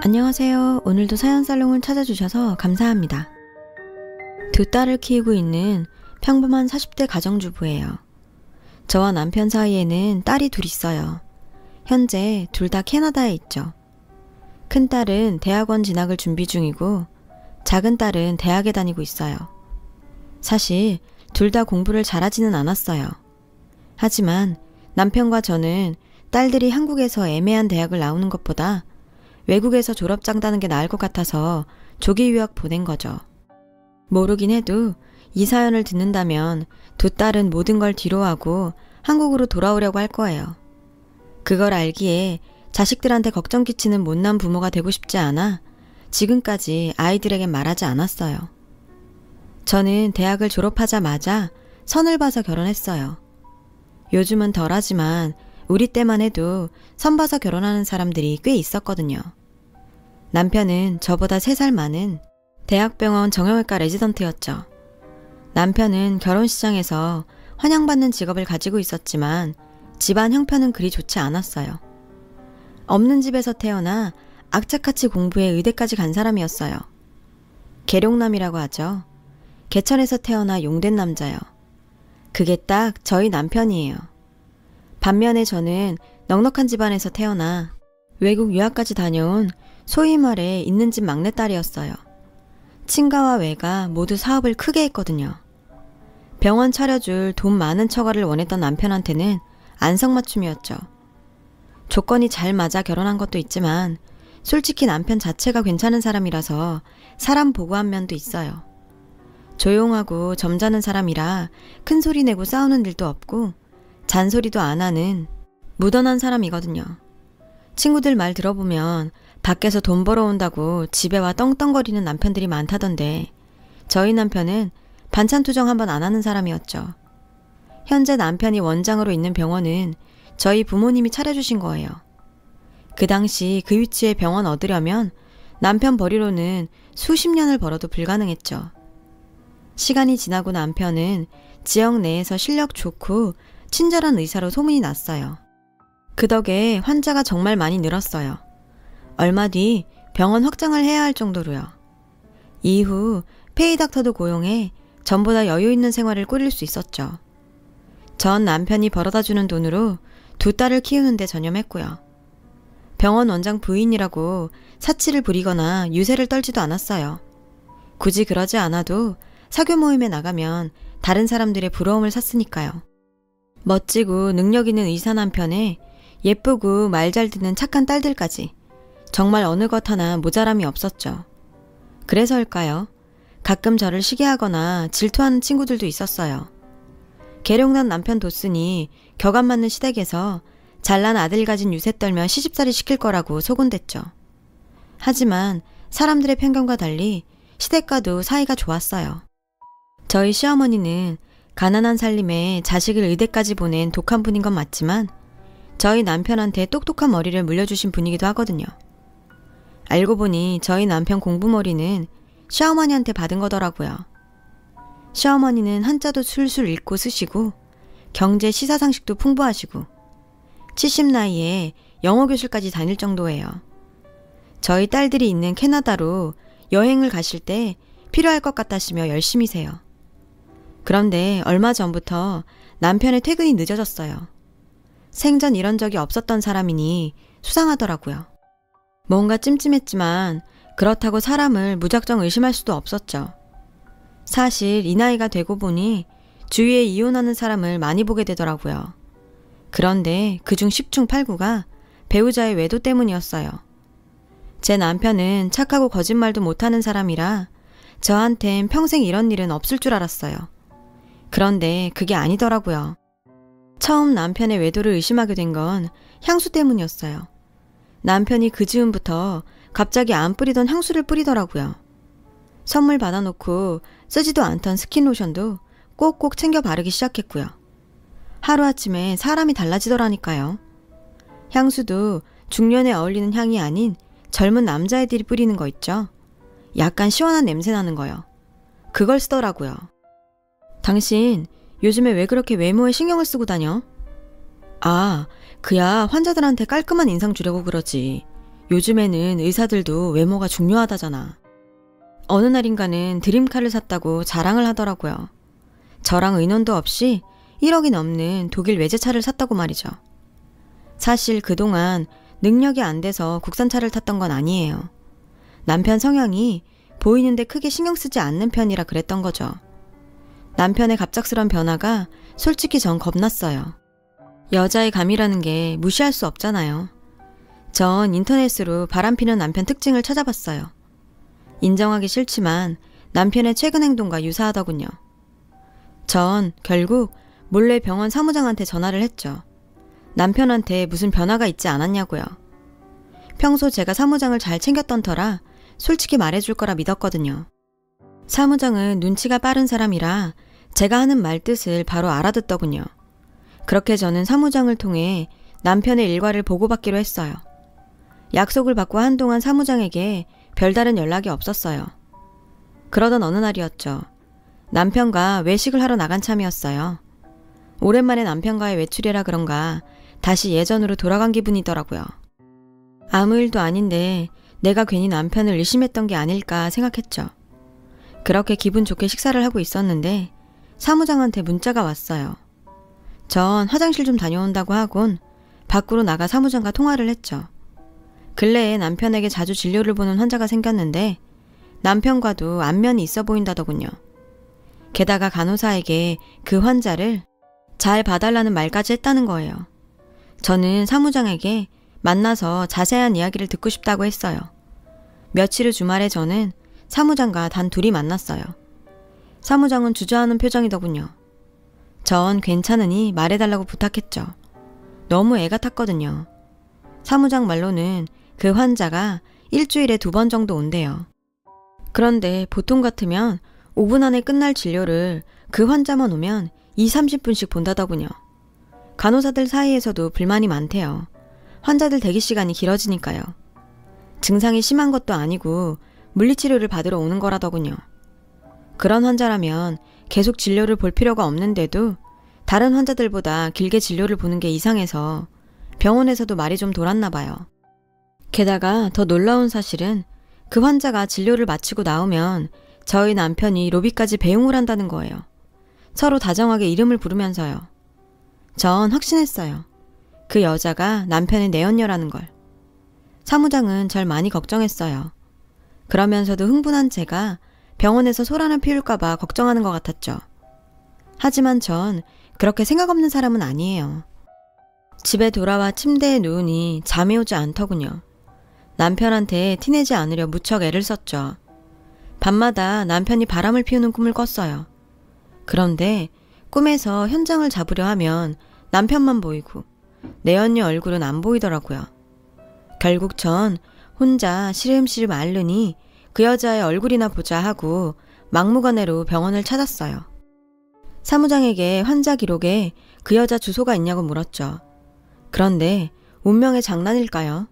안녕하세요. 오늘도 사연살롱을 찾아주셔서 감사합니다. 두 딸을 키우고 있는 평범한 40대 가정주부예요. 저와 남편 사이에는 딸이 둘 있어요. 현재 둘 다 캐나다에 있죠. 큰 딸은 대학원 진학을 준비 중이고 작은 딸은 대학에 다니고 있어요. 사실 둘 다 공부를 잘하지는 않았어요. 하지만 남편과 저는 딸들이 한국에서 애매한 대학을 나오는 것보다 외국에서 졸업장 따는 게 나을 것 같아서 조기 유학 보낸 거죠. 모르긴 해도 이 사연을 듣는다면 두 딸은 모든 걸 뒤로하고 한국으로 돌아오려고 할 거예요. 그걸 알기에 자식들한테 걱정 끼치는 못난 부모가 되고 싶지 않아 지금까지 아이들에게 말하지 않았어요. 저는 대학을 졸업하자마자 선을 봐서 결혼했어요. 요즘은 덜하지만 우리 때만 해도 선 봐서 결혼하는 사람들이 꽤 있었거든요. 남편은 저보다 3살 많은 대학병원 정형외과 레지던트였죠. 남편은 결혼시장에서 환영받는 직업을 가지고 있었지만 집안 형편은 그리 좋지 않았어요. 없는 집에서 태어나 악착같이 공부해 의대까지 간 사람이었어요. 계룡남이라고 하죠. 개천에서 태어나 용된 남자요. 그게 딱 저희 남편이에요. 반면에 저는 넉넉한 집안에서 태어나 외국 유학까지 다녀온 소위 말해 있는 집 막내딸이었어요. 친가와 외가 모두 사업을 크게 했거든요. 병원 차려줄 돈 많은 처가를 원했던 남편한테는 안성맞춤이었죠. 조건이 잘 맞아 결혼한 것도 있지만 솔직히 남편 자체가 괜찮은 사람이라서 사람 보고한 면도 있어요. 조용하고 점잖은 사람이라 큰 소리 내고 싸우는 일도 없고 잔소리도 안 하는 무던한 사람이거든요. 친구들 말 들어보면 밖에서 돈 벌어온다고 집에 와 떵떵거리는 남편들이 많다던데 저희 남편은 반찬 투정 한번 안 하는 사람이었죠. 현재 남편이 원장으로 있는 병원은 저희 부모님이 차려주신 거예요. 그 당시 그 위치에 병원 얻으려면 남편 벌이로는 수십 년을 벌어도 불가능했죠. 시간이 지나고 남편은 지역 내에서 실력 좋고 친절한 의사로 소문이 났어요. 그 덕에 환자가 정말 많이 늘었어요. 얼마 뒤 병원 확장을 해야 할 정도로요. 이후 페이닥터도 고용해 전보다 여유 있는 생활을 꾸릴 수 있었죠. 전 남편이 벌어다주는 돈으로 두 딸을 키우는데 전념했고요. 병원 원장 부인이라고 사치를 부리거나 유세를 떨지도 않았어요. 굳이 그러지 않아도 사교 모임에 나가면 다른 사람들의 부러움을 샀으니까요. 멋지고 능력 있는 의사 남편에 예쁘고 말 잘 듣는 착한 딸들까지 정말 어느 것 하나 모자람이 없었죠. 그래서일까요? 가끔 저를 시기하거나 질투하는 친구들도 있었어요. 계룡난 남편 뒀으니 격 안 맞는 시댁에서 잘난 아들 가진 유세 떨며 시집살이 시킬 거라고 소곤댔죠. 하지만 사람들의 편견과 달리 시댁과도 사이가 좋았어요. 저희 시어머니는 가난한 살림에 자식을 의대까지 보낸 독한 분인 건 맞지만 저희 남편한테 똑똑한 머리를 물려주신 분이기도 하거든요. 알고 보니 저희 남편 공부머리는 시어머니한테 받은 거더라고요. 시어머니는 한자도 술술 읽고 쓰시고 경제 시사상식도 풍부하시고 70 나이에 영어 교실까지 다닐 정도예요. 저희 딸들이 있는 캐나다로 여행을 가실 때 필요할 것 같다시며 열심히세요. 그런데 얼마 전부터 남편의 퇴근이 늦어졌어요. 생전 이런 적이 없었던 사람이니 수상하더라고요. 뭔가 찜찜했지만 그렇다고 사람을 무작정 의심할 수도 없었죠. 사실 이 나이가 되고 보니 주위에 이혼하는 사람을 많이 보게 되더라고요. 그런데 그중 10중 8구가 배우자의 외도 때문이었어요. 제 남편은 착하고 거짓말도 못하는 사람이라 저한텐 평생 이런 일은 없을 줄 알았어요. 그런데 그게 아니더라고요. 처음 남편의 외도를 의심하게 된 건 향수 때문이었어요. 남편이 그 즈음부터 갑자기 안 뿌리던 향수를 뿌리더라고요. 선물 받아놓고 쓰지도 않던 스킨로션도 꼭꼭 챙겨 바르기 시작했고요. 하루아침에 사람이 달라지더라니까요. 향수도 중년에 어울리는 향이 아닌 젊은 남자애들이 뿌리는 거 있죠. 약간 시원한 냄새 나는 거요. 그걸 쓰더라고요. 당신 요즘에 왜 그렇게 외모에 신경을 쓰고 다녀? 아, 그야 환자들한테 깔끔한 인상 주려고 그러지. 요즘에는 의사들도 외모가 중요하다잖아. 어느 날인가는 드림카를 샀다고 자랑을 하더라고요. 저랑 의논도 없이 1억이 넘는 독일 외제차를 샀다고 말이죠. 사실 그동안 능력이 안 돼서 국산차를 탔던 건 아니에요. 남편 성향이 보이는데 크게 신경 쓰지 않는 편이라 그랬던 거죠. 남편의 갑작스런 변화가 솔직히 전 겁났어요. 여자의 감이라는 게 무시할 수 없잖아요. 전 인터넷으로 바람피는 남편 특징을 찾아봤어요. 인정하기 싫지만 남편의 최근 행동과 유사하더군요. 전 결국 몰래 병원 사무장한테 전화를 했죠. 남편한테 무슨 변화가 있지 않았냐고요. 평소 제가 사무장을 잘 챙겼던 터라 솔직히 말해줄 거라 믿었거든요. 사무장은 눈치가 빠른 사람이라 제가 하는 말 뜻을 바로 알아듣더군요. 그렇게 저는 사무장을 통해 남편의 일과를 보고받기로 했어요. 약속을 받고 한동안 사무장에게 별다른 연락이 없었어요. 그러던 어느 날이었죠. 남편과 외식을 하러 나간 참이었어요. 오랜만에 남편과의 외출이라 그런가 다시 예전으로 돌아간 기분이더라고요. 아무 일도 아닌데 내가 괜히 남편을 의심했던 게 아닐까 생각했죠. 그렇게 기분 좋게 식사를 하고 있었는데 사무장한테 문자가 왔어요. 전 화장실 좀 다녀온다고 하곤 밖으로 나가 사무장과 통화를 했죠. 근래에 남편에게 자주 진료를 보는 환자가 생겼는데 남편과도 안면이 있어 보인다더군요. 게다가 간호사에게 그 환자를 잘 봐달라는 말까지 했다는 거예요. 저는 사무장에게 만나서 자세한 이야기를 듣고 싶다고 했어요. 며칠 후 주말에 저는 사무장과 단 둘이 만났어요. 사무장은 주저하는 표정이더군요. 전 괜찮으니 말해달라고 부탁했죠. 너무 애가 탔거든요. 사무장 말로는 그 환자가 일주일에 2번 정도 온대요. 그런데 보통 같으면 5분 안에 끝날 진료를 그 환자만 오면 20-30분씩 본다더군요. 간호사들 사이에서도 불만이 많대요. 환자들 대기 시간이 길어지니까요. 증상이 심한 것도 아니고 물리치료를 받으러 오는 거라더군요. 그런 환자라면 계속 진료를 볼 필요가 없는데도 다른 환자들보다 길게 진료를 보는 게 이상해서 병원에서도 말이 좀 돌았나 봐요. 게다가 더 놀라운 사실은 그 환자가 진료를 마치고 나오면 저희 남편이 로비까지 배웅을 한다는 거예요. 서로 다정하게 이름을 부르면서요. 전 확신했어요. 그 여자가 남편의 내연녀라는 걸. 사무장은 절 많이 걱정했어요. 그러면서도 흥분한 제가 병원에서 소란을 피울까봐 걱정하는 것 같았죠. 하지만 전 그렇게 생각 없는 사람은 아니에요. 집에 돌아와 침대에 누우니 잠이 오지 않더군요. 남편한테 티내지 않으려 무척 애를 썼죠. 밤마다 남편이 바람을 피우는 꿈을 꿨어요. 그런데 꿈에서 현장을 잡으려 하면 남편만 보이고 내연녀 얼굴은 안 보이더라고요. 결국 전 혼자 시름시름 앓으니 그 여자의 얼굴이나 보자 하고 막무가내로 병원을 찾았어요. 사무장에게 환자 기록에 그 여자 주소가 있냐고 물었죠. 그런데 운명의 장난일까요?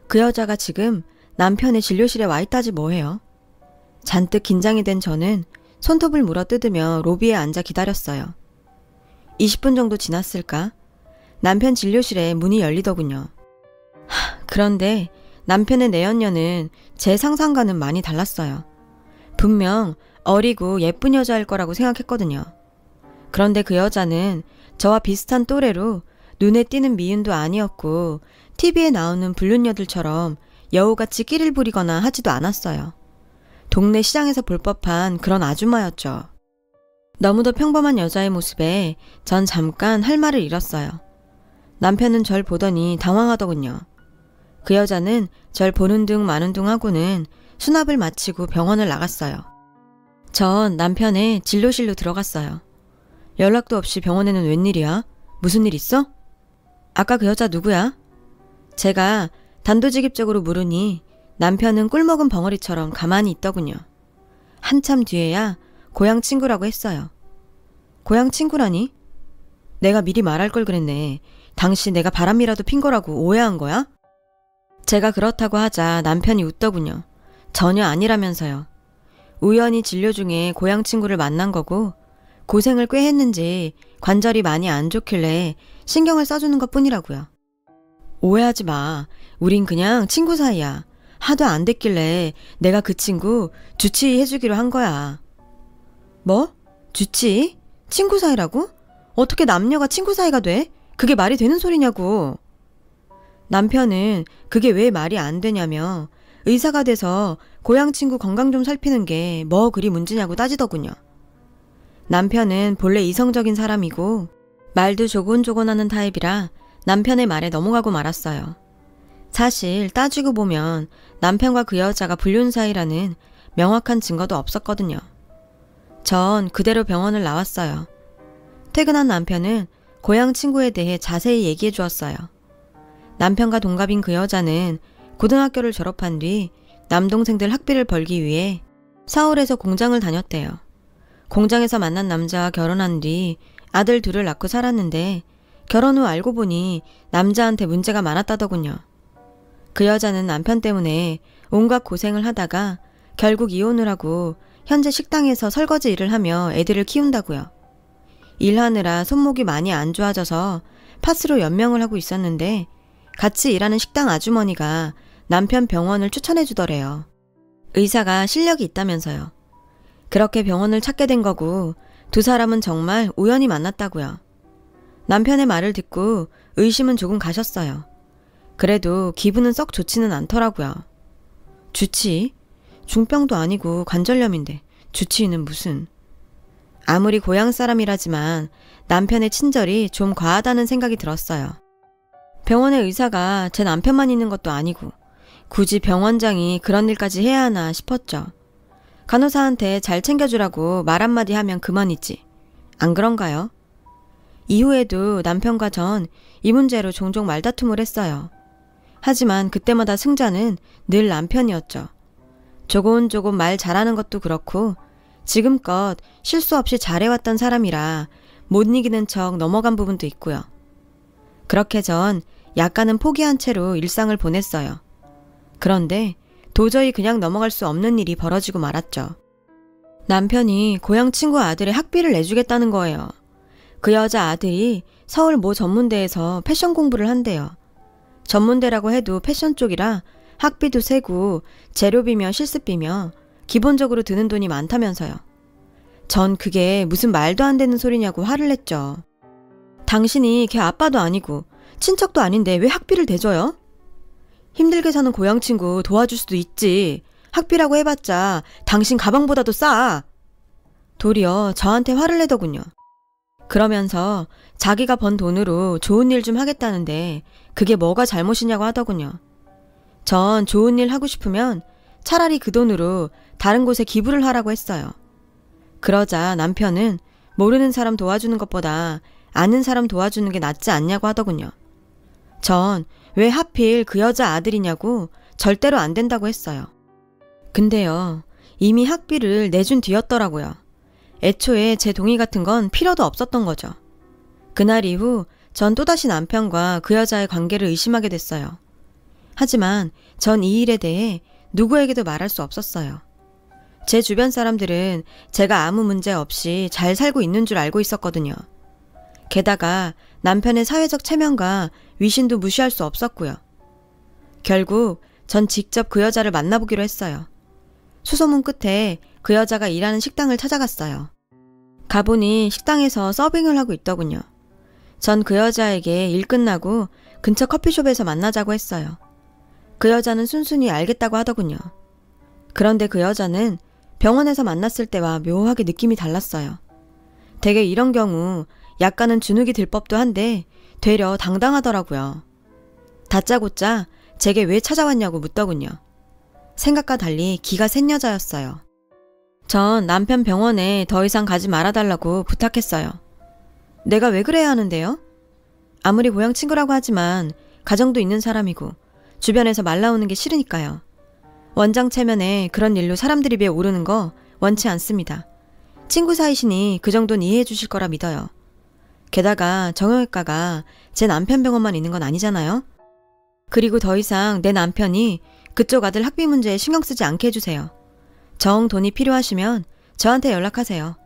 그 여자가 지금 남편의 진료실에 와 있다지 뭐해요. 잔뜩 긴장이 된 저는 손톱을 물어뜯으며 로비에 앉아 기다렸어요. 20분 정도 지났을까? 남편 진료실에 문이 열리더군요. 그런데 남편의 내연녀는 제 상상과는 많이 달랐어요. 분명 어리고 예쁜 여자일 거라고 생각했거든요. 그런데 그 여자는 저와 비슷한 또래로 눈에 띄는 미인도 아니었고 TV에 나오는 불륜녀들처럼 여우같이 끼를 부리거나 하지도 않았어요. 동네 시장에서 볼 법한 그런 아줌마였죠. 너무도 평범한 여자의 모습에 전 잠깐 할 말을 잃었어요. 남편은 절 보더니 당황하더군요. 그 여자는 절 보는 둥 마는 둥 하고는 수납을 마치고 병원을 나갔어요. 전 남편의 진료실로 들어갔어요. 연락도 없이 병원에는 웬일이야? 무슨 일 있어? 아까 그 여자 누구야? 제가 단도직입적으로 물으니 남편은 꿀먹은 벙어리처럼 가만히 있더군요. 한참 뒤에야 고향 친구라고 했어요. 고향 친구라니? 내가 미리 말할 걸 그랬네. 당시 내가 바람이라도 핀 거라고 오해한 거야? 제가 그렇다고 하자 남편이 웃더군요. 전혀 아니라면서요. 우연히 진료 중에 고향 친구를 만난 거고 고생을 꽤 했는지 관절이 많이 안 좋길래 신경을 써주는 것 뿐이라고요. 오해하지 마. 우린 그냥 친구 사이야. 하도 안 됐길래 내가 그 친구 주치의해주기로 한 거야. 뭐? 주치의? 친구 사이라고? 어떻게 남녀가 친구 사이가 돼? 그게 말이 되는 소리냐고. 남편은 그게 왜 말이 안 되냐며 의사가 돼서 고향 친구 건강 좀 살피는 게 뭐 그리 문제냐고 따지더군요. 남편은 본래 이성적인 사람이고 말도 조곤조곤하는 타입이라 남편의 말에 넘어가고 말았어요. 사실 따지고 보면 남편과 그 여자가 불륜 사이라는 명확한 증거도 없었거든요. 전 그대로 병원을 나왔어요. 퇴근한 남편은 고향 친구에 대해 자세히 얘기해 주었어요. 남편과 동갑인 그 여자는 고등학교를 졸업한 뒤 남동생들 학비를 벌기 위해 서울에서 공장을 다녔대요. 공장에서 만난 남자와 결혼한 뒤 아들 둘을 낳고 살았는데 결혼 후 알고 보니 남자한테 문제가 많았다더군요. 그 여자는 남편 때문에 온갖 고생을 하다가 결국 이혼을 하고 현재 식당에서 설거지 일을 하며 애들을 키운다고요. 일하느라 손목이 많이 안 좋아져서 파스로 연명을 하고 있었는데 같이 일하는 식당 아주머니가 남편 병원을 추천해 주더래요. 의사가 실력이 있다면서요. 그렇게 병원을 찾게 된 거고 두 사람은 정말 우연히 만났다고요. 남편의 말을 듣고 의심은 조금 가셨어요. 그래도 기분은 썩 좋지는 않더라고요. 주치의? 중병도 아니고 관절염인데 주치의는 무슨. 아무리 고향 사람이라지만 남편의 친절이 좀 과하다는 생각이 들었어요. 병원의 의사가 제 남편만 있는 것도 아니고 굳이 병원장이 그런 일까지 해야 하나 싶었죠. 간호사한테 잘 챙겨주라고 말 한마디 하면 그만이지. 안 그런가요? 이후에도 남편과 전 이 문제로 종종 말다툼을 했어요. 하지만 그때마다 승자는 늘 남편이었죠. 조곤조곤 말 잘하는 것도 그렇고 지금껏 실수 없이 잘해왔던 사람이라 못 이기는 척 넘어간 부분도 있고요. 그렇게 전 약간은 포기한 채로 일상을 보냈어요. 그런데 도저히 그냥 넘어갈 수 없는 일이 벌어지고 말았죠. 남편이 고향 친구 아들의 학비를 내주겠다는 거예요. 그 여자 아들이 서울 모 전문대에서 패션 공부를 한대요. 전문대라고 해도 패션 쪽이라 학비도 세고 재료비며 실습비며 기본적으로 드는 돈이 많다면서요. 전 그게 무슨 말도 안 되는 소리냐고 화를 냈죠. 당신이 걔 아빠도 아니고 친척도 아닌데 왜 학비를 대줘요? 힘들게 사는 고향 친구 도와줄 수도 있지. 학비라고 해봤자 당신 가방보다도 싸. 도리어 저한테 화를 내더군요. 그러면서 자기가 번 돈으로 좋은 일 좀 하겠다는데 그게 뭐가 잘못이냐고 하더군요. 전 좋은 일 하고 싶으면 차라리 그 돈으로 다른 곳에 기부를 하라고 했어요. 그러자 남편은 모르는 사람 도와주는 것보다 아는 사람 도와주는 게 낫지 않냐고 하더군요. 전 왜 하필 그 여자 아들이냐고 절대로 안 된다고 했어요. 근데요, 이미 학비를 내준 뒤였더라고요. 애초에 제 동의 같은 건 필요도 없었던 거죠. 그날 이후 전 또다시 남편과 그 여자의 관계를 의심하게 됐어요. 하지만 전 이 일에 대해 누구에게도 말할 수 없었어요. 제 주변 사람들은 제가 아무 문제 없이 잘 살고 있는 줄 알고 있었거든요. 게다가 남편의 사회적 체면과 위신도 무시할 수 없었고요. 결국 전 직접 그 여자를 만나보기로 했어요. 수소문 끝에 그 여자가 일하는 식당을 찾아갔어요. 가보니 식당에서 서빙을 하고 있더군요. 전 그 여자에게 일 끝나고 근처 커피숍에서 만나자고 했어요. 그 여자는 순순히 알겠다고 하더군요. 그런데 그 여자는 병원에서 만났을 때와 묘하게 느낌이 달랐어요. 되게 이런 경우 약간은 주눅이 들 법도 한데 되려 당당하더라고요. 다짜고짜 제게 왜 찾아왔냐고 묻더군요. 생각과 달리 기가 센 여자였어요. 전 남편 병원에 더 이상 가지 말아달라고 부탁했어요. 내가 왜 그래야 하는데요? 아무리 고향 친구라고 하지만 가정도 있는 사람이고 주변에서 말 나오는 게 싫으니까요. 원장 체면에 그런 일로 사람들이 비에 오르는 거 원치 않습니다. 친구 사이시니 그 정도는 이해해 주실 거라 믿어요. 게다가 정형외과가 제 남편 병원만 있는 건 아니잖아요. 그리고 더 이상 내 남편이 그쪽 아들 학비 문제에 신경 쓰지 않게 해주세요. 정 돈이 필요하시면 저한테 연락하세요.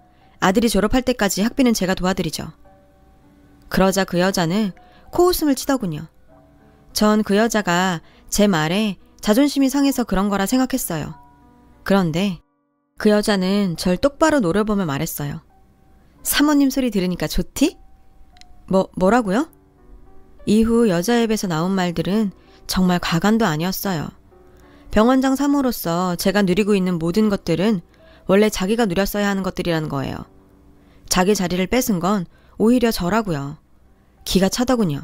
아들이 졸업할 때까지 학비는 제가 도와드리죠. 그러자 그 여자는 코웃음을 치더군요. 전 그 여자가 제 말에 자존심이 상해서 그런 거라 생각했어요. 그런데 그 여자는 절 똑바로 노려보며 말했어요. 사모님 소리 들으니까 좋디? 뭐라고요? 이후 여자 입에서 나온 말들은 정말 가관도 아니었어요. 병원장 사모로서 제가 누리고 있는 모든 것들은 원래 자기가 누렸어야 하는 것들이라는 거예요. 자기 자리를 뺏은 건 오히려 저라고요. 기가 차더군요.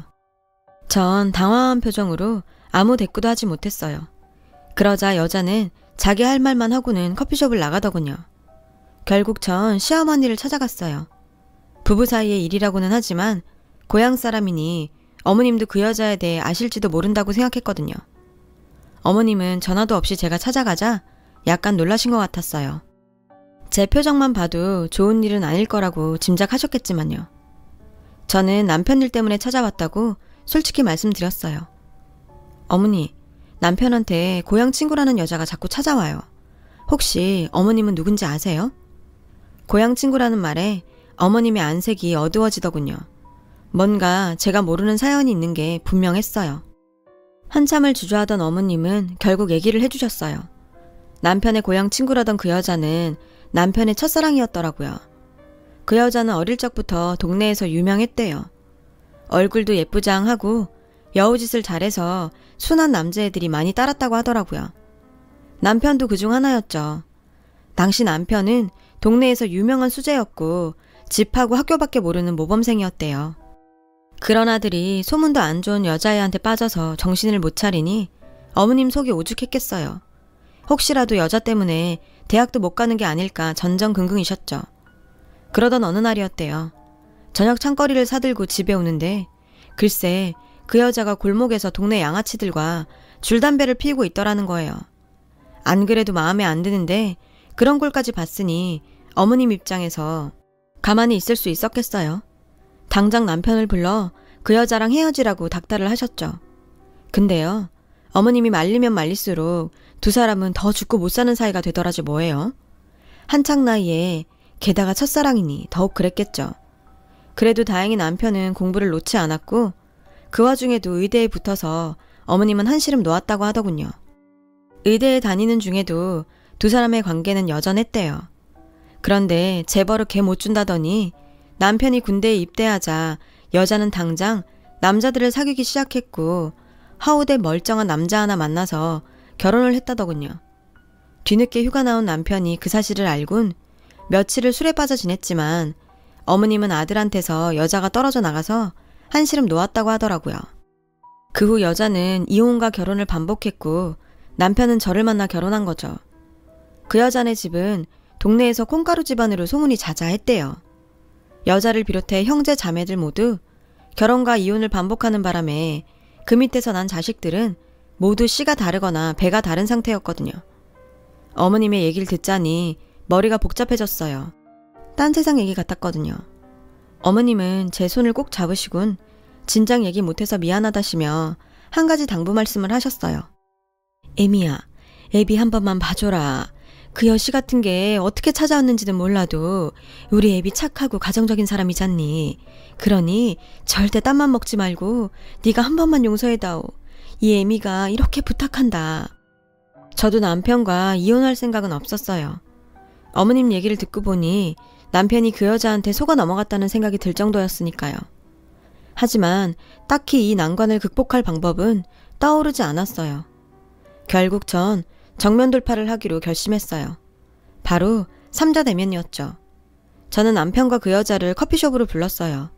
전 당황한 표정으로 아무 대꾸도 하지 못했어요. 그러자 여자는 자기 할 말만 하고는 커피숍을 나가더군요. 결국 전 시어머니를 찾아갔어요. 부부 사이의 일이라고는 하지만 고향 사람이니 어머님도 그 여자에 대해 아실지도 모른다고 생각했거든요. 어머님은 전화도 없이 제가 찾아가자 약간 놀라신 것 같았어요. 제 표정만 봐도 좋은 일은 아닐 거라고 짐작하셨겠지만요. 저는 남편 일 때문에 찾아왔다고 솔직히 말씀드렸어요. 어머니, 남편한테 고향 친구라는 여자가 자꾸 찾아와요. 혹시 어머님은 누군지 아세요? 고향 친구라는 말에 어머님의 안색이 어두워지더군요. 뭔가 제가 모르는 사연이 있는 게 분명했어요. 한참을 주저하던 어머님은 결국 얘기를 해주셨어요. 남편의 고향 친구라던 그 여자는 남편의 첫사랑이었더라고요. 그 여자는 어릴 적부터 동네에서 유명했대요. 얼굴도 예쁘장하고 여우짓을 잘해서 순한 남자애들이 많이 따랐다고 하더라고요. 남편도 그중 하나였죠. 당시 남편은 동네에서 유명한 수재였고 집하고 학교밖에 모르는 모범생이었대요. 그런 아들이 소문도 안 좋은 여자애한테 빠져서 정신을 못 차리니 어머님 속이 오죽했겠어요. 혹시라도 여자 때문에 대학도 못 가는 게 아닐까 전전긍긍이셨죠. 그러던 어느 날이었대요. 저녁 창거리를 사들고 집에 오는데 글쎄 그 여자가 골목에서 동네 양아치들과 줄담배를 피우고 있더라는 거예요. 안 그래도 마음에 안 드는데 그런 꼴까지 봤으니 어머님 입장에서 가만히 있을 수 있었겠어요. 당장 남편을 불러 그 여자랑 헤어지라고 닥달을 하셨죠. 근데요, 어머님이 말리면 말릴수록 두 사람은 더 죽고 못 사는 사이가 되더라지 뭐예요. 한창 나이에 게다가 첫사랑이니 더욱 그랬겠죠. 그래도 다행히 남편은 공부를 놓지 않았고 그 와중에도 의대에 붙어서 어머님은 한시름 놓았다고 하더군요. 의대에 다니는 중에도 두 사람의 관계는 여전했대요. 그런데 재벌을 개 못 준다더니 남편이 군대에 입대하자 여자는 당장 남자들을 사귀기 시작했고 하우대 멀쩡한 남자 하나 만나서 결혼을 했다더군요. 뒤늦게 휴가 나온 남편이 그 사실을 알곤 며칠을 술에 빠져 지냈지만 어머님은 아들한테서 여자가 떨어져 나가서 한시름 놓았다고 하더라고요. 그 후 여자는 이혼과 결혼을 반복했고 남편은 저를 만나 결혼한 거죠. 그 여자네 집은 동네에서 콩가루 집안으로 소문이 자자했대요. 여자를 비롯해 형제 자매들 모두 결혼과 이혼을 반복하는 바람에 그 밑에서 난 자식들은 모두 씨가 다르거나 배가 다른 상태였거든요. 어머님의 얘기를 듣자니 머리가 복잡해졌어요. 딴 세상 얘기 같았거든요. 어머님은 제 손을 꼭 잡으시곤 진작 얘기 못해서 미안하다시며 한 가지 당부 말씀을 하셨어요. 애미야, 애비 한 번만 봐줘라. 그 여씨 같은 게 어떻게 찾아왔는지는 몰라도 우리 애비 착하고 가정적인 사람이잖니. 그러니 절대 땀만 먹지 말고 네가 한 번만 용서해다오. 이 애미가 이렇게 부탁한다. 저도 남편과 이혼할 생각은 없었어요. 어머님 얘기를 듣고 보니 남편이 그 여자한테 속아 넘어갔다는 생각이 들 정도였으니까요. 하지만 딱히 이 난관을 극복할 방법은 떠오르지 않았어요. 결국 전 정면 돌파를 하기로 결심했어요. 바로 삼자대면이었죠. 저는 남편과 그 여자를 커피숍으로 불렀어요.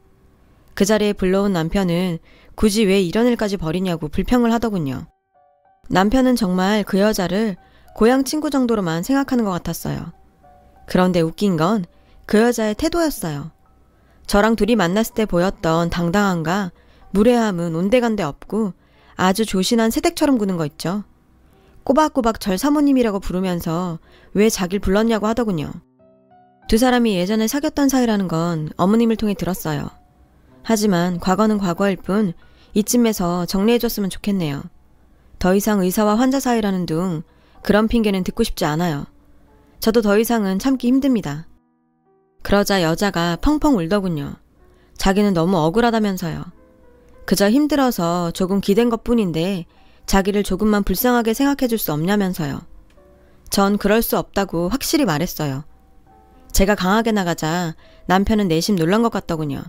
그 자리에 불러온 남편은 굳이 왜 이런 일까지 벌이냐고 불평을 하더군요. 남편은 정말 그 여자를 고향 친구 정도로만 생각하는 것 같았어요. 그런데 웃긴 건 그 여자의 태도였어요. 저랑 둘이 만났을 때 보였던 당당함과 무례함은 온데간데 없고 아주 조신한 새댁처럼 구는 거 있죠. 꼬박꼬박 절 사모님이라고 부르면서 왜 자길 불렀냐고 하더군요. 두 사람이 예전에 사귀었던 사이라는 건 어머님을 통해 들었어요. 하지만 과거는 과거일 뿐 이쯤에서 정리해줬으면 좋겠네요. 더 이상 의사와 환자 사이라는 둥 그런 핑계는 듣고 싶지 않아요. 저도 더 이상은 참기 힘듭니다. 그러자 여자가 펑펑 울더군요. 자기는 너무 억울하다면서요. 그저 힘들어서 조금 기댄 것뿐인데 자기를 조금만 불쌍하게 생각해 줄 수 없냐면서요. 전 그럴 수 없다고 확실히 말했어요. 제가 강하게 나가자 남편은 내심 놀란 것 같더군요.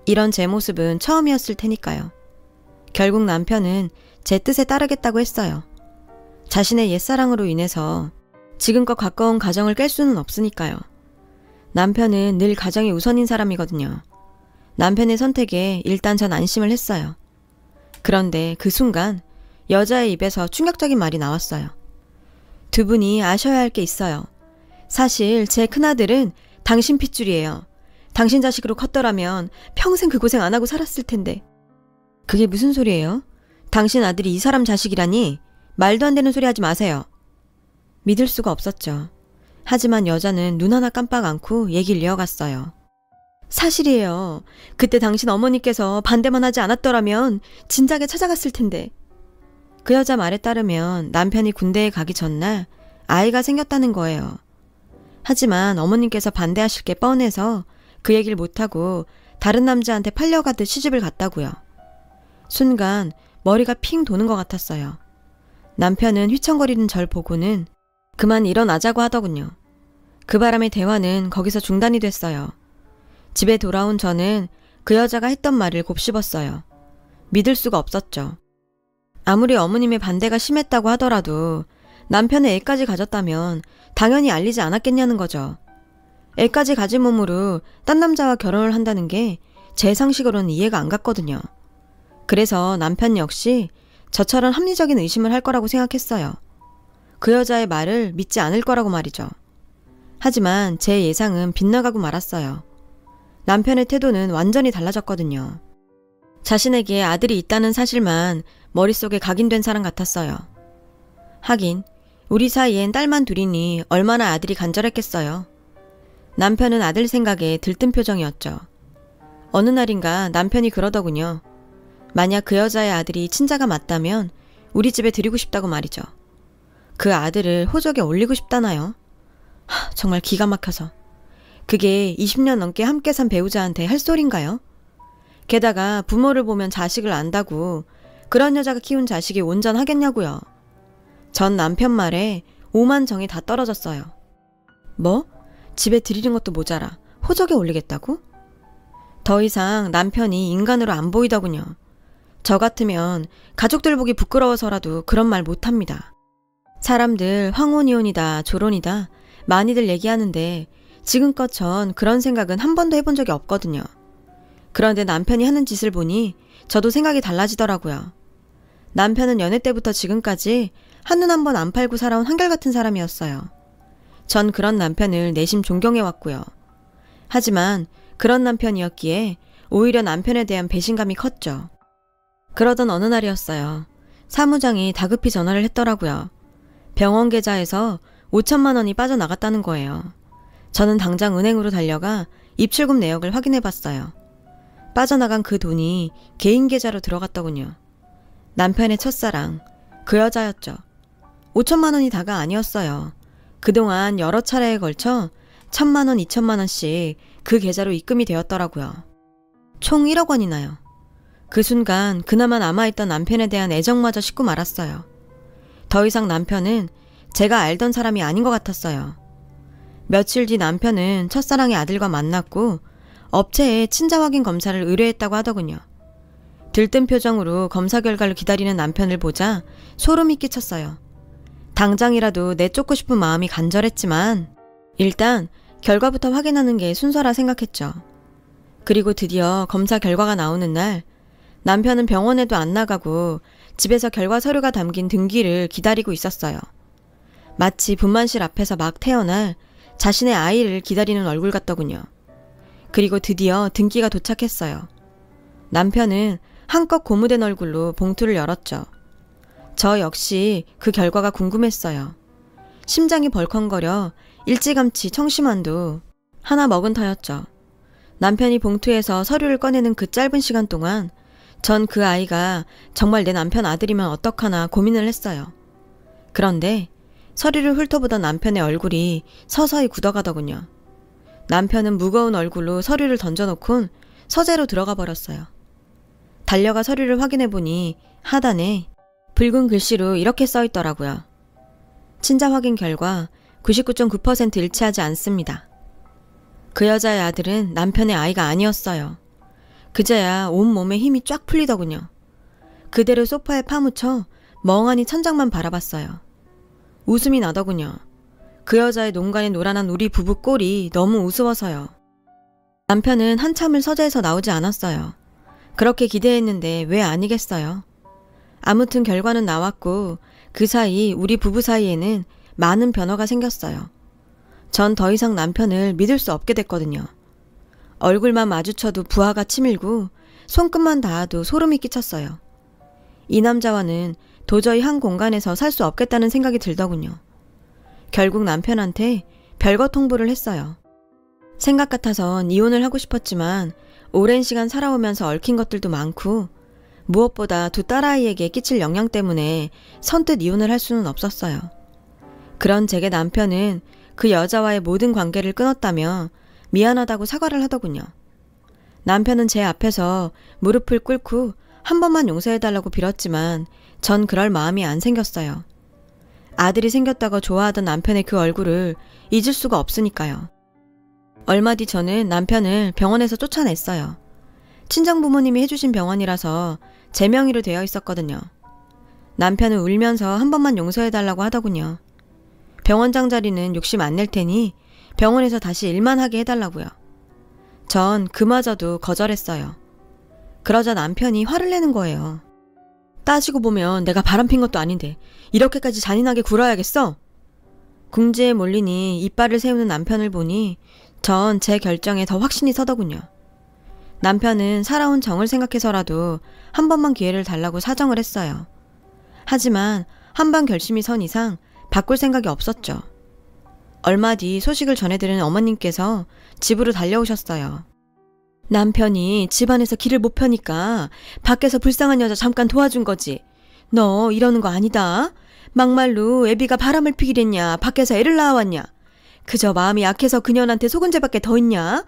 이런 제 모습은 처음이었을 테니까요. 결국 남편은 제 뜻에 따르겠다고 했어요. 자신의 옛사랑으로 인해서 지금껏 가까운 가정을 깰 수는 없으니까요. 남편은 늘 가정이 우선인 사람이거든요. 남편의 선택에 일단 전 안심을 했어요. 그런데 그 순간 여자의 입에서 충격적인 말이 나왔어요. 두 분이 아셔야 할 게 있어요. 사실 제 큰아들은 당신 핏줄이에요. 당신 자식으로 컸더라면 평생 그 고생 안 하고 살았을 텐데. 그게 무슨 소리예요? 당신 아들이 이 사람 자식이라니? 말도 안 되는 소리 하지 마세요. 믿을 수가 없었죠. 하지만 여자는 눈 하나 깜빡 않고 얘기를 이어갔어요. 사실이에요. 그때 당신 어머니께서 반대만 하지 않았더라면 진작에 찾아갔을 텐데. 그 여자 말에 따르면 남편이 군대에 가기 전날 아이가 생겼다는 거예요. 하지만 어머님께서 반대하실 게 뻔해서 그 얘기를 못하고 다른 남자한테 팔려가듯 시집을 갔다고요. 순간 머리가 핑 도는 것 같았어요. 남편은 휘청거리는 절 보고는 그만 일어나자고 하더군요. 그 바람에 대화는 거기서 중단이 됐어요. 집에 돌아온 저는 그 여자가 했던 말을 곱씹었어요. 믿을 수가 없었죠. 아무리 어머님의 반대가 심했다고 하더라도 남편의 애까지 가졌다면 당연히 알리지 않았겠냐는 거죠. 애까지 가진 몸으로 딴 남자와 결혼을 한다는 게 제 상식으로는 이해가 안 갔거든요. 그래서 남편 역시 저처럼 합리적인 의심을 할 거라고 생각했어요. 그 여자의 말을 믿지 않을 거라고 말이죠. 하지만 제 예상은 빗나가고 말았어요. 남편의 태도는 완전히 달라졌거든요. 자신에게 아들이 있다는 사실만 머릿속에 각인된 사람 같았어요. 하긴 우리 사이엔 딸만 둘이니 얼마나 아들이 간절했겠어요. 남편은 아들 생각에 들뜬 표정이었죠. 어느 날인가 남편이 그러더군요. 만약 그 여자의 아들이 친자가 맞다면 우리 집에 드리고 싶다고 말이죠. 그 아들을 호적에 올리고 싶다나요? 정말 기가 막혀서. 그게 20년 넘게 함께 산 배우자한테 할 소린가요? 게다가 부모를 보면 자식을 안다고 그런 여자가 키운 자식이 온전하겠냐고요. 전 남편 말에 오만 정이 다 떨어졌어요. 뭐? 집에 들이는 것도 모자라 호적에 올리겠다고? 더 이상 남편이 인간으로 안 보이더군요. 저 같으면 가족들 보기 부끄러워서라도 그런 말 못합니다. 사람들 황혼이혼이다 조론이다 많이들 얘기하는데 지금껏 전 그런 생각은 한 번도 해본 적이 없거든요. 그런데 남편이 하는 짓을 보니 저도 생각이 달라지더라고요. 남편은 연애 때부터 지금까지 한눈 한 번 안 팔고 살아온 한결같은 사람이었어요. 전 그런 남편을 내심 존경해왔고요. 하지만 그런 남편이었기에 오히려 남편에 대한 배신감이 컸죠. 그러던 어느 날이었어요. 사무장이 다급히 전화를 했더라고요. 병원 계좌에서 5천만 원이 빠져나갔다는 거예요. 저는 당장 은행으로 달려가 입출금 내역을 확인해봤어요. 빠져나간 그 돈이 개인 계좌로 들어갔더군요. 남편의 첫사랑, 그 여자였죠. 5천만 원이 다가 아니었어요. 그동안 여러 차례에 걸쳐 1,000만 원, 2천만 원씩 그 계좌로 입금이 되었더라고요. 총 1억 원이나요. 그 순간 그나마 남아있던 남편에 대한 애정마저 식고 말았어요. 더 이상 남편은 제가 알던 사람이 아닌 것 같았어요. 며칠 뒤 남편은 첫사랑의 아들과 만났고 업체에 친자 확인 검사를 의뢰했다고 하더군요. 들뜬 표정으로 검사 결과를 기다리는 남편을 보자 소름이 끼쳤어요. 당장이라도 내쫓고 싶은 마음이 간절했지만 일단 결과부터 확인하는 게 순서라 생각했죠. 그리고 드디어 검사 결과가 나오는 날 남편은 병원에도 안 나가고 집에서 결과 서류가 담긴 등기를 기다리고 있었어요. 마치 분만실 앞에서 막 태어날 자신의 아이를 기다리는 얼굴 같더군요. 그리고 드디어 등기가 도착했어요. 남편은 한껏 고무된 얼굴로 봉투를 열었죠. 저 역시 그 결과가 궁금했어요. 심장이 벌컹거려 일찌감치 청심환도 하나 먹은 터였죠. 남편이 봉투에서 서류를 꺼내는 그 짧은 시간 동안 전 그 아이가 정말 내 남편 아들이면 어떡하나 고민을 했어요. 그런데 서류를 훑어보던 남편의 얼굴이 서서히 굳어가더군요. 남편은 무거운 얼굴로 서류를 던져놓곤 서재로 들어가 버렸어요. 달려가 서류를 확인해보니 하단에 붉은 글씨로 이렇게 써있더라고요. 친자 확인 결과 99.9% 일치하지 않습니다. 그 여자의 아들은 남편의 아이가 아니었어요. 그제야 온몸에 힘이 쫙 풀리더군요. 그대로 소파에 파묻혀 멍하니 천장만 바라봤어요. 웃음이 나더군요. 그 여자의 농간에 노란한 우리 부부 꼴이 너무 우스워서요. 남편은 한참을 서재에서 나오지 않았어요. 그렇게 기대했는데 왜 아니겠어요. 아무튼 결과는 나왔고 그 사이 우리 부부 사이에는 많은 변화가 생겼어요. 전 더 이상 남편을 믿을 수 없게 됐거든요. 얼굴만 마주쳐도 부하가 치밀고 손끝만 닿아도 소름이 끼쳤어요. 이 남자와는 도저히 한 공간에서 살 수 없겠다는 생각이 들더군요. 결국 남편한테 별거 통보를 했어요. 생각 같아선 이혼을 하고 싶었지만 오랜 시간 살아오면서 얽힌 것들도 많고 무엇보다 두 딸아이에게 끼칠 영향 때문에 선뜻 이혼을 할 수는 없었어요. 그런 제게 남편은 그 여자와의 모든 관계를 끊었다며 미안하다고 사과를 하더군요. 남편은 제 앞에서 무릎을 꿇고 한 번만 용서해달라고 빌었지만 전 그럴 마음이 안 생겼어요. 아들이 생겼다고 좋아하던 남편의 그 얼굴을 잊을 수가 없으니까요. 얼마 뒤 저는 남편을 병원에서 쫓아냈어요. 친정부모님이 해주신 병원이라서 제 명의로 되어 있었거든요. 남편은 울면서 한 번만 용서해달라고 하더군요. 병원장 자리는 욕심 안 낼 테니 병원에서 다시 일만 하게 해달라고요. 전 그마저도 거절했어요. 그러자 남편이 화를 내는 거예요. 따지고 보면 내가 바람핀 것도 아닌데 이렇게까지 잔인하게 굴어야겠어? 궁지에 몰리니 이빨을 세우는 남편을 보니 전 제 결정에 더 확신이 서더군요. 남편은 살아온 정을 생각해서라도 한 번만 기회를 달라고 사정을 했어요. 하지만 한번 결심이 선 이상 바꿀 생각이 없었죠. 얼마 뒤 소식을 전해들은 어머님께서 집으로 달려오셨어요. 남편이 집안에서 길을 못 펴니까 밖에서 불쌍한 여자 잠깐 도와준 거지. 너 이러는 거 아니다. 막말로 애비가 바람을 피기랬냐 밖에서 애를 낳아왔냐. 그저 마음이 약해서 그년한테 속은 죄밖에 더 있냐.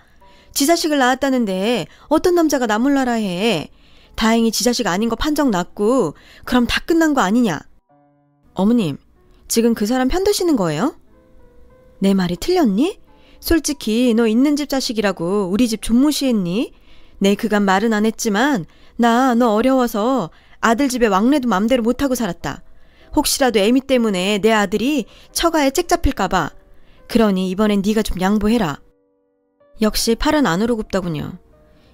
지 자식을 낳았다는데 어떤 남자가 나 몰라라 해. 다행히 지 자식 아닌 거 판정 났고 그럼 다 끝난 거 아니냐. 어머님, 지금 그 사람 편드시는 거예요? 내 말이 틀렸니? 솔직히 너 있는 집 자식이라고 우리 집 좀 무시했니? 내 그간 말은 안 했지만 나 너 어려워서 아들 집에 왕래도 맘대로 못하고 살았다. 혹시라도 애미 때문에 내 아들이 처가에 잭 잡힐까 봐. 그러니 이번엔 네가 좀 양보해라. 역시 팔은 안으로 굽더군요.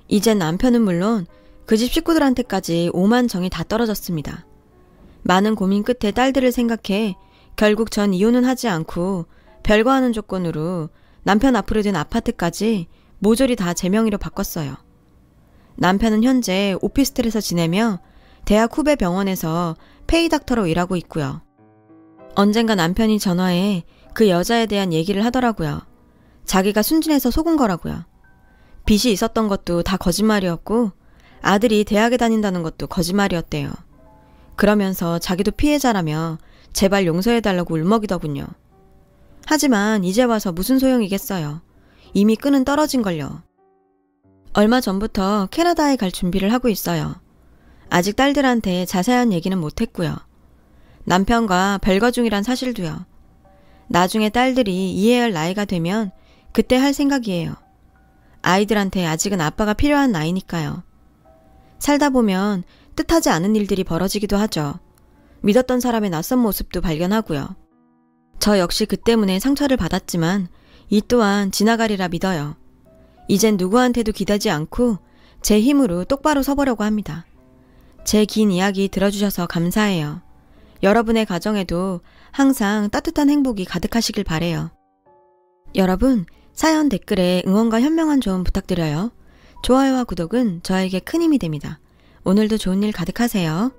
이젠 남편은 물론 그 집 식구들한테까지 오만 정이 다 떨어졌습니다. 많은 고민 끝에 딸들을 생각해 결국 전 이혼은 하지 않고 별거하는 조건으로 남편 앞으로 된 아파트까지 모조리 다 제 명의로 바꿨어요. 남편은 현재 오피스텔에서 지내며 대학 후배 병원에서 페이닥터로 일하고 있고요. 언젠가 남편이 전화해 그 여자에 대한 얘기를 하더라고요. 자기가 순진해서 속은 거라고요. 빚이 있었던 것도 다 거짓말이었고 아들이 대학에 다닌다는 것도 거짓말이었대요. 그러면서 자기도 피해자라며 제발 용서해달라고 울먹이더군요. 하지만 이제 와서 무슨 소용이겠어요. 이미 끈은 떨어진걸요. 얼마 전부터 캐나다에 갈 준비를 하고 있어요. 아직 딸들한테 자세한 얘기는 못했고요. 남편과 별거 중이란 사실도요. 나중에 딸들이 이해할 나이가 되면 그때 할 생각이에요. 아이들한테 아직은 아빠가 필요한 나이니까요. 살다 보면 뜻하지 않은 일들이 벌어지기도 하죠. 믿었던 사람의 낯선 모습도 발견하고요. 저 역시 그 때문에 상처를 받았지만 이 또한 지나가리라 믿어요. 이젠 누구한테도 기대지 않고 제 힘으로 똑바로 서보려고 합니다. 제 긴 이야기 들어주셔서 감사해요. 여러분의 가정에도 항상 따뜻한 행복이 가득하시길 바래요. 여러분, 사연 댓글에 응원과 현명한 조언 부탁드려요. 좋아요와 구독은 저에게 큰 힘이 됩니다. 오늘도 좋은 일 가득하세요.